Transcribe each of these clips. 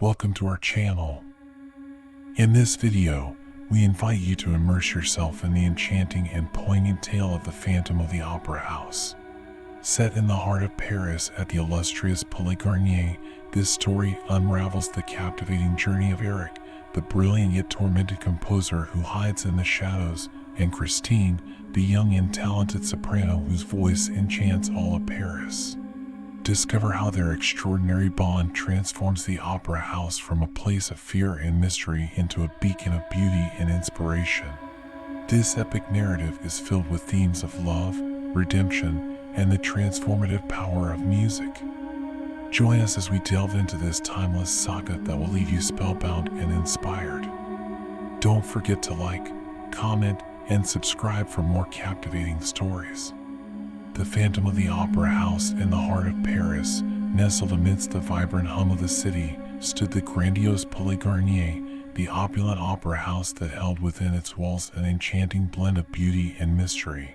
welcome to our channel. In this video, we invite you to immerse yourself in the enchanting and poignant tale of the Phantom of the Opera House. Set in the heart of Paris at the illustrious Palais Garnier, this story unravels the captivating journey of Erik, the brilliant yet tormented composer who hides in the shadows, and Christine, the young and talented soprano whose voice enchants all of Paris. Discover how their extraordinary bond transforms the opera house from a place of fear and mystery into a beacon of beauty and inspiration. This epic narrative is filled with themes of love, redemption, and the transformative power of music. Join us as we delve into this timeless saga that will leave you spellbound and inspired. Don't forget to like, comment, and subscribe for more captivating stories. The Phantom of the Opera House in the heart of Paris, nestled amidst the vibrant hum of the city, stood the grandiose Palais Garnier, the opulent opera house that held within its walls an enchanting blend of beauty and mystery.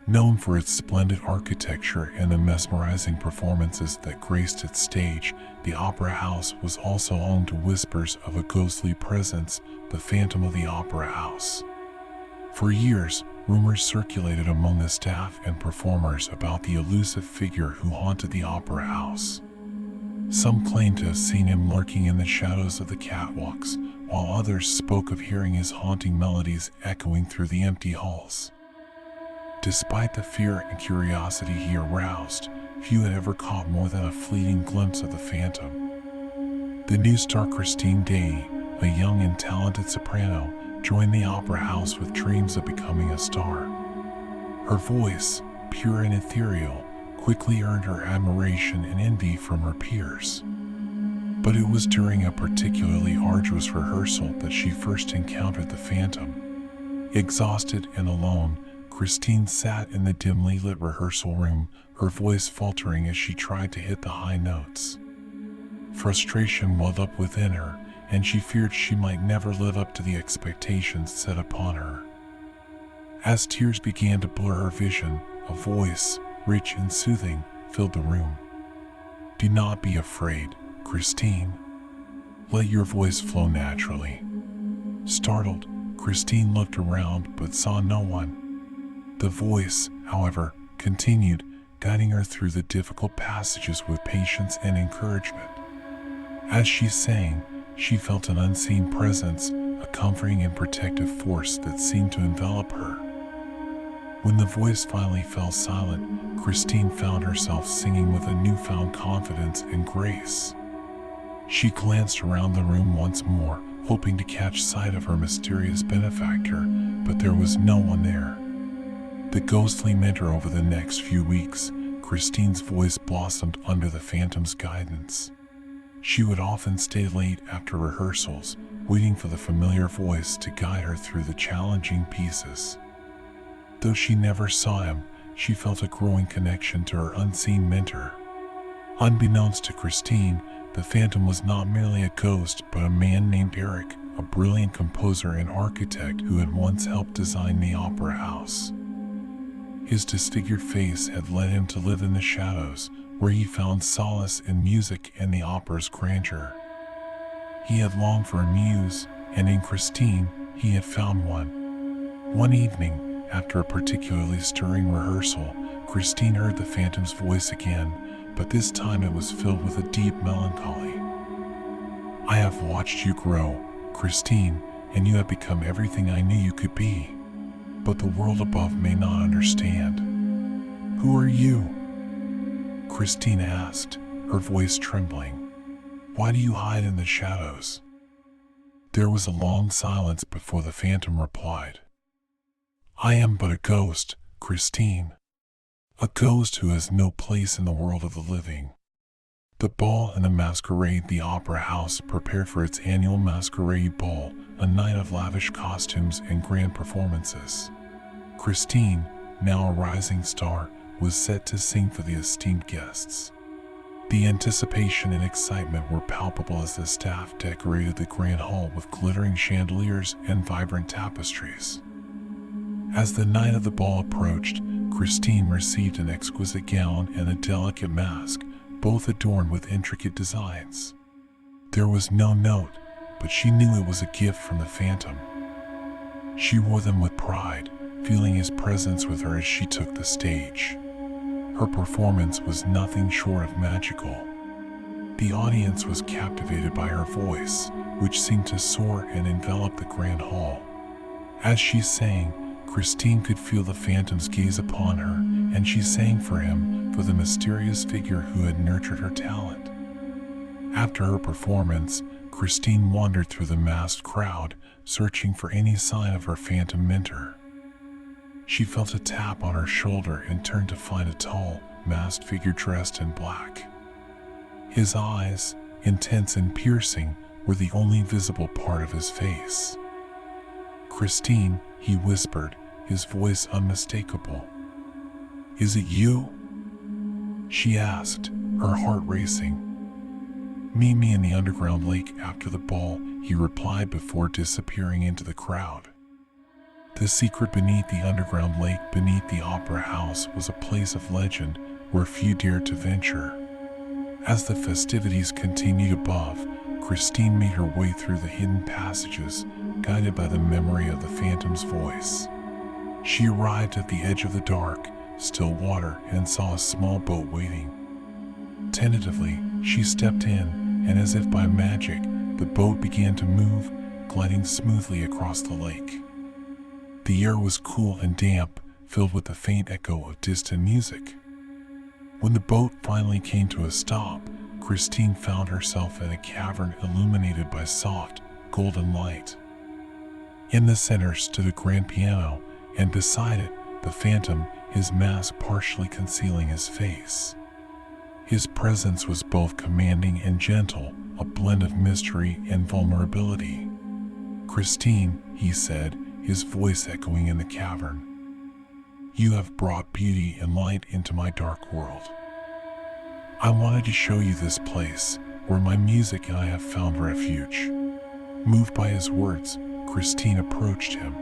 Known for its splendid architecture and the mesmerizing performances that graced its stage, the opera house was also home to whispers of a ghostly presence, the Phantom of the Opera House. For years, rumors circulated among the staff and performers about the elusive figure who haunted the opera house. Some claimed to have seen him lurking in the shadows of the catwalks, while others spoke of hearing his haunting melodies echoing through the empty halls. Despite the fear and curiosity he aroused, few had ever caught more than a fleeting glimpse of the Phantom. The new star Christine Day, a young and talented soprano, joined the opera house with dreams of becoming a star. Her voice, pure and ethereal, quickly earned her admiration and envy from her peers. But it was during a particularly arduous rehearsal that she first encountered the Phantom. Exhausted and alone, Christine sat in the dimly lit rehearsal room, her voice faltering as she tried to hit the high notes. Frustration welled up within her, and she feared she might never live up to the expectations set upon her. As tears began to blur her vision, a voice, rich and soothing, filled the room. "Do not be afraid, Christine. Let your voice flow naturally." Startled, Christine looked around but saw no one. The voice, however, continued, guiding her through the difficult passages with patience and encouragement. As she sang, she felt an unseen presence, a comforting and protective force that seemed to envelop her. When the voice finally fell silent, Christine found herself singing with a newfound confidence and grace. She glanced around the room once more, hoping to catch sight of her mysterious benefactor, but there was no one there. The ghostly mentor over the next few weeks, Christine's voice blossomed under the Phantom's guidance. She would often stay late after rehearsals, waiting for the familiar voice to guide her through the challenging pieces. Though she never saw him, she felt a growing connection to her unseen mentor. Unbeknownst to Christine, the Phantom was not merely a ghost but a man named Erik, a brilliant composer and architect who had once helped design the opera house. His disfigured face had led him to live in the shadows, where he found solace in music and the opera's grandeur. He had longed for a muse, and in Christine, he had found one. One evening, after a particularly stirring rehearsal, Christine heard the Phantom's voice again, but this time it was filled with a deep melancholy. "I have watched you grow, Christine, and you have become everything I knew you could be. But the world above may not understand. Who are you?" Christine asked, her voice trembling. "Why do you hide in the shadows?" There was a long silence before the Phantom replied. "I am but a ghost, Christine. A ghost who has no place in the world of the living." The ball and the masquerade. The opera house prepared for its annual masquerade ball, a night of lavish costumes and grand performances. Christine, now a rising star, was set to sing for the esteemed guests. The anticipation and excitement were palpable as the staff decorated the grand hall with glittering chandeliers and vibrant tapestries. As the night of the ball approached, Christine received an exquisite gown and a delicate mask, both adorned with intricate designs. There was no note, but she knew it was a gift from the phantom. She wore them with pride, feeling his presence with her as she took the stage. Her performance was nothing short of magical. The audience was captivated by her voice, which seemed to soar and envelop the grand hall. As she sang, Christine could feel the phantom's gaze upon her, and she sang for him, for the mysterious figure who had nurtured her talent. After her performance, Christine wandered through the massed crowd, searching for any sign of her phantom mentor. She felt a tap on her shoulder and turned to find a tall, masked figure dressed in black. His eyes, intense and piercing, were the only visible part of his face. "Christine," he whispered, his voice unmistakable. "Is it you?" she asked, her heart racing. "Meet me in the underground lake after the ball," he replied before disappearing into the crowd. The secret beneath the underground lake beneath the opera house was a place of legend where few dared to venture. As the festivities continued above, Christine made her way through the hidden passages, guided by the memory of the phantom's voice. She arrived at the edge of the dark, still water and saw a small boat waiting. Tentatively, she stepped in, and as if by magic, the boat began to move, gliding smoothly across the lake. The air was cool and damp, filled with the faint echo of distant music. When the boat finally came to a stop, Christine found herself in a cavern illuminated by soft, golden light. In the center stood a grand piano, and beside it, the phantom, his mask partially concealing his face. His presence was both commanding and gentle, a blend of mystery and vulnerability. "Christine," he said, his voice echoing in the cavern, "you have brought beauty and light into my dark world. I wanted to show you this place, where my music and I have found refuge." Moved by his words, Christine approached him.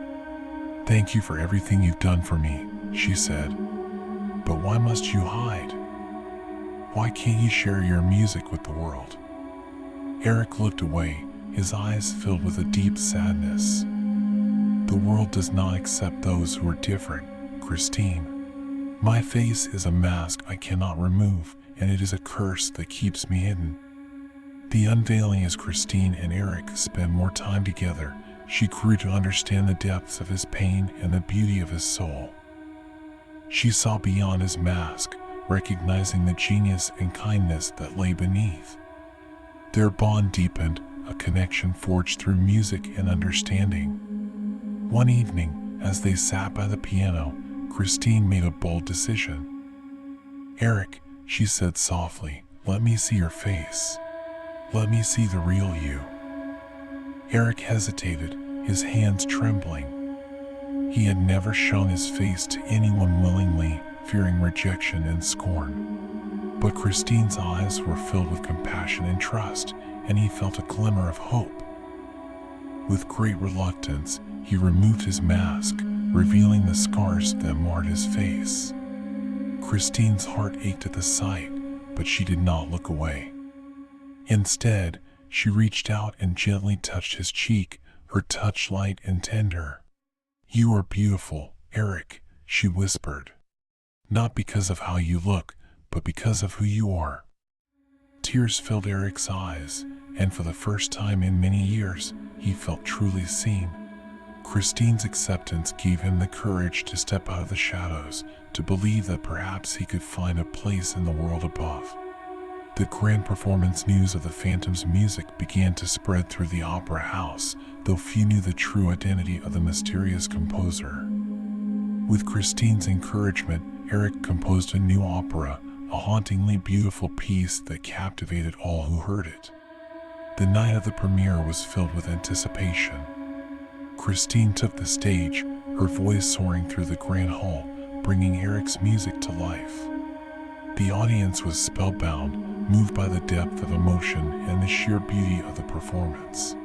"Thank you for everything you've done for me," she said. "But why must you hide? Why can't you share your music with the world?" Erik looked away, his eyes filled with a deep sadness. "The world does not accept those who are different, Christine. My face is a mask I cannot remove, and it is a curse that keeps me hidden." The unveiling as Christine and Erik spent more time together, she grew to understand the depths of his pain and the beauty of his soul. She saw beyond his mask, recognizing the genius and kindness that lay beneath. Their bond deepened, a connection forged through music and understanding. One evening, as they sat by the piano, Christine made a bold decision. "Erik," she said softly, "let me see your face. Let me see the real you." Erik hesitated, his hands trembling. He had never shown his face to anyone willingly, fearing rejection and scorn. But Christine's eyes were filled with compassion and trust, and he felt a glimmer of hope. With great reluctance, he removed his mask, revealing the scars that marred his face. Christine's heart ached at the sight, but she did not look away. Instead, she reached out and gently touched his cheek, her touch light and tender. "You are beautiful, Erik," she whispered. "Not because of how you look, but because of who you are." Tears filled Erik's eyes, and for the first time in many years, he felt truly seen. Christine's acceptance gave him the courage to step out of the shadows, to believe that perhaps he could find a place in the world above. The grand performance news of the Phantom's music began to spread through the opera house, though few knew the true identity of the mysterious composer. With Christine's encouragement, Erik composed a new opera, a hauntingly beautiful piece that captivated all who heard it. The night of the premiere was filled with anticipation. Christine took the stage, her voice soaring through the grand hall, bringing Erik's music to life. The audience was spellbound, moved by the depth of emotion and the sheer beauty of the performance.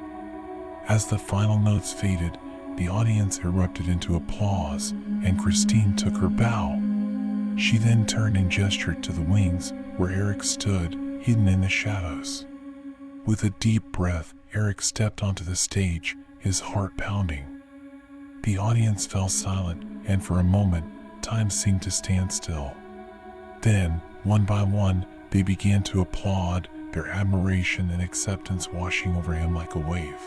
As the final notes faded, the audience erupted into applause, and Christine took her bow. She then turned and gestured to the wings, where Erik stood, hidden in the shadows. With a deep breath, Erik stepped onto the stage, his heart pounding. The audience fell silent, and for a moment, time seemed to stand still. Then, one by one, they began to applaud, their admiration and acceptance washing over him like a wave.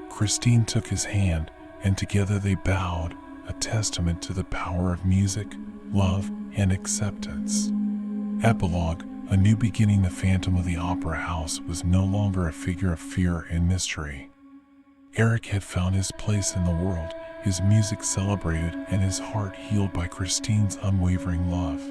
Christine took his hand, and together they bowed, a testament to the power of music, love, and acceptance. Epilogue: a new beginning. The Phantom of the Opera House was no longer a figure of fear and mystery. Erik had found his place in the world, his music celebrated and his heart healed by Christine's unwavering love.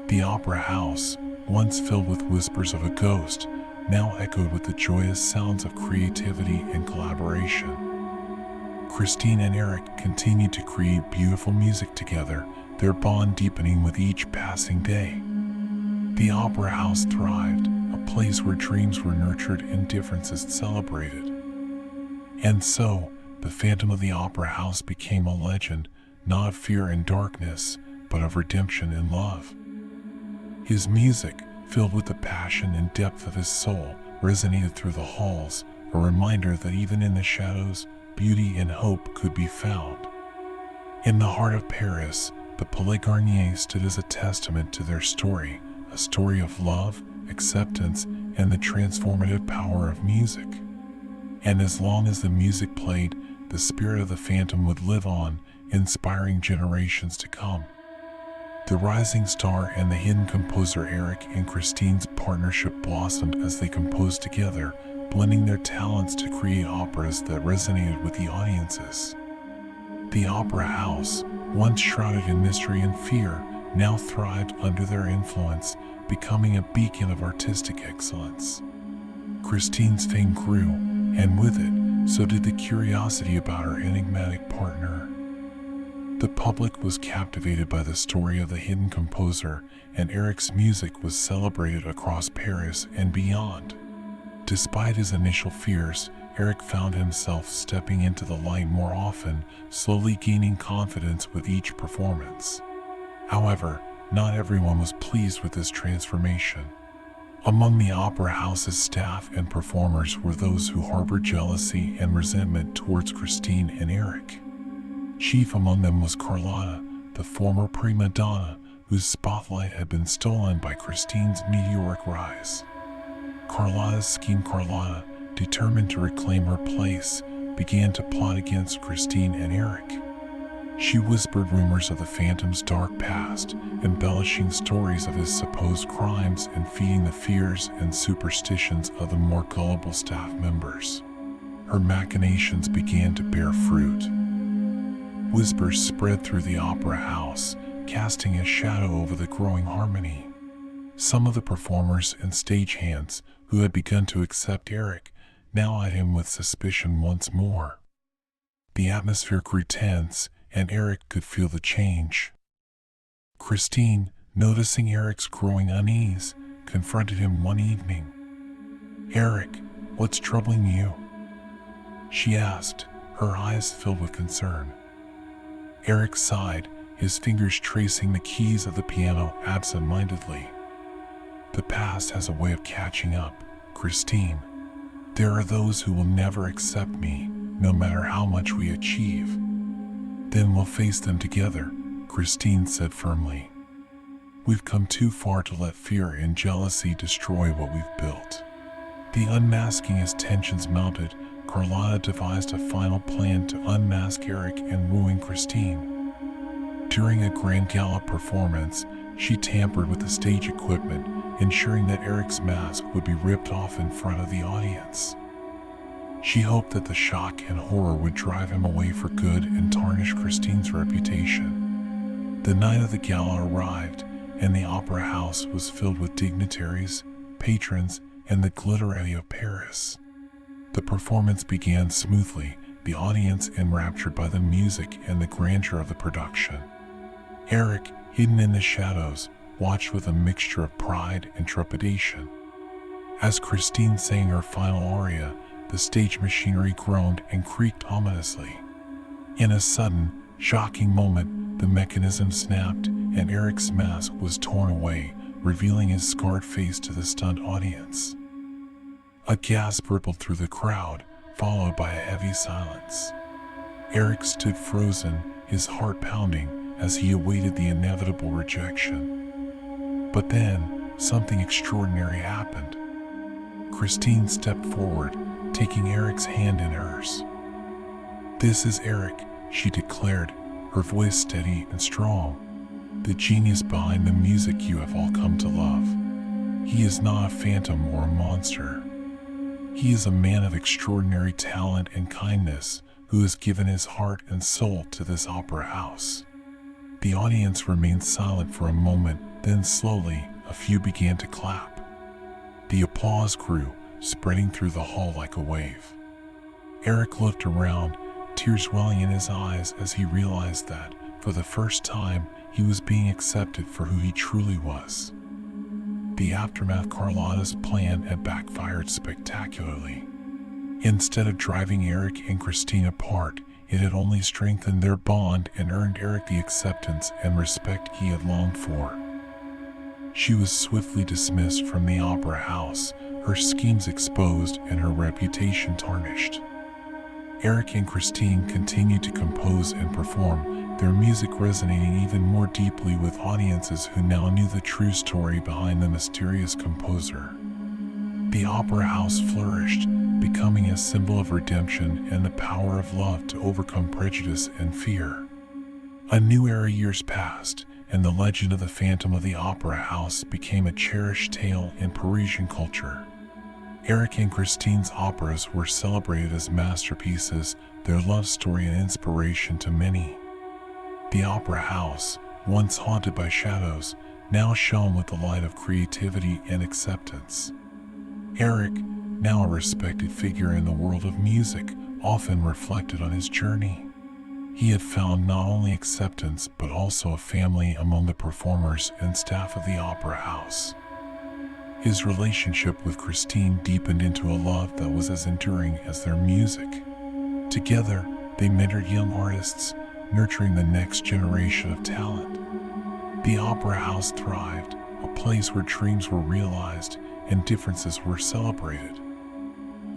The opera house, once filled with whispers of a ghost, now echoed with the joyous sounds of creativity and collaboration. Christine and Erik continued to create beautiful music together, their bond deepening with each passing day. The opera house thrived, a place where dreams were nurtured and differences celebrated. And so, the Phantom of the Opera House became a legend, not of fear and darkness, but of redemption and love. His music, filled with the passion and depth of his soul, resonated through the halls, a reminder that even in the shadows, beauty and hope could be found. In the heart of Paris, the Palais Garnier stood as a testament to their story, a story of love, acceptance, and the transformative power of music. And as long as the music played, the spirit of the Phantom would live on, inspiring generations to come. The rising star and the hidden composer Erik and Christine's partnership blossomed as they composed together, blending their talents to create operas that resonated with the audiences. The opera house, once shrouded in mystery and fear, now thrived under their influence, becoming a beacon of artistic excellence. Christine's fame grew, and with it, so did the curiosity about her enigmatic partner. The public was captivated by the story of the hidden composer, and Erik's music was celebrated across Paris and beyond. Despite his initial fears, Erik found himself stepping into the light more often, slowly gaining confidence with each performance. However, not everyone was pleased with this transformation. Among the opera house's staff and performers were those who harbored jealousy and resentment towards Christine and Erik. Chief among them was Carlotta, the former prima donna, whose spotlight had been stolen by Christine's meteoric rise. Carlotta, determined to reclaim her place, began to plot against Christine and Erik. She whispered rumors of the Phantom's dark past, embellishing stories of his supposed crimes and feeding the fears and superstitions of the more gullible staff members. Her machinations began to bear fruit. Whispers spread through the opera house, casting a shadow over the growing harmony. Some of the performers and stagehands, who had begun to accept Erik, now eyed him with suspicion once more. The atmosphere grew tense, and Erik could feel the change. Christine, noticing Erik's growing unease, confronted him one evening. "Erik, what's troubling you?" she asked, her eyes filled with concern. Erik sighed, his fingers tracing the keys of the piano absent-mindedly. "The past has a way of catching up, Christine. There are those who will never accept me, no matter how much we achieve." "Then we'll face them together," Christine said firmly. "We've come too far to let fear and jealousy destroy what we've built." The unmasking as tensions mounted, Carlotta devised a final plan to unmask Erik and ruin Christine. During a grand gala performance, she tampered with the stage equipment, ensuring that Erik's mask would be ripped off in front of the audience. She hoped that the shock and horror would drive him away for good and tarnish Christine's reputation. The night of the gala arrived, and the opera house was filled with dignitaries, patrons, and the glitterati of Paris. The performance began smoothly, the audience enraptured by the music and the grandeur of the production. Erik, hidden in the shadows, watched with a mixture of pride and trepidation. As Christine sang her final aria, the stage machinery groaned and creaked ominously. In a sudden, shocking moment, the mechanism snapped and Erik's mask was torn away, revealing his scarred face to the stunned audience. A gasp rippled through the crowd, followed by a heavy silence. Erik stood frozen, his heart pounding as he awaited the inevitable rejection. But then, something extraordinary happened. Christine stepped forward, taking Erik's hand in hers. "This is Erik," she declared, her voice steady and strong. "The genius behind the music you have all come to love. He is not a phantom or a monster. He is a man of extraordinary talent and kindness who has given his heart and soul to this opera house." The audience remained silent for a moment, then slowly, a few began to clap. The applause grew, spreading through the hall like a wave. Erik looked around, tears welling in his eyes as he realized that, for the first time, he was being accepted for who he truly was. The aftermath Carlotta's plan had backfired spectacularly. Instead of driving Erik and Christine apart, it had only strengthened their bond and earned Erik the acceptance and respect he had longed for. She was swiftly dismissed from the opera house, her schemes exposed and her reputation tarnished. Erik and Christine continued to compose and perform, their music resonating even more deeply with audiences who now knew the true story behind the mysterious composer. The opera house flourished, becoming a symbol of redemption and the power of love to overcome prejudice and fear. A new era years passed, and the legend of the Phantom of the Opera House became a cherished tale in Parisian culture. Erik and Christine's operas were celebrated as masterpieces, their love story an inspiration to many. The opera house, once haunted by shadows, now shone with the light of creativity and acceptance. Erik, now a respected figure in the world of music, often reflected on his journey. He had found not only acceptance but also a family among the performers and staff of the opera house. His relationship with Christine deepened into a love that was as enduring as their music. Together, they mentored young artists, nurturing the next generation of talent. The opera house thrived, a place where dreams were realized and differences were celebrated.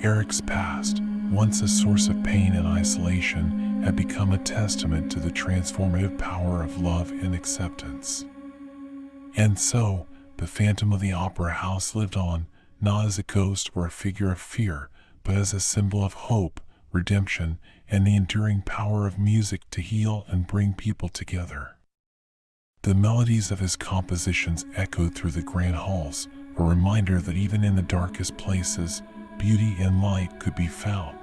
Erik's past, once a source of pain and isolation, had become a testament to the transformative power of love and acceptance. And so, the Phantom of the Opera House lived on, not as a ghost or a figure of fear, but as a symbol of hope, redemption, and the enduring power of music to heal and bring people together. The melodies of his compositions echoed through the grand halls, a reminder that even in the darkest places, beauty and light could be found.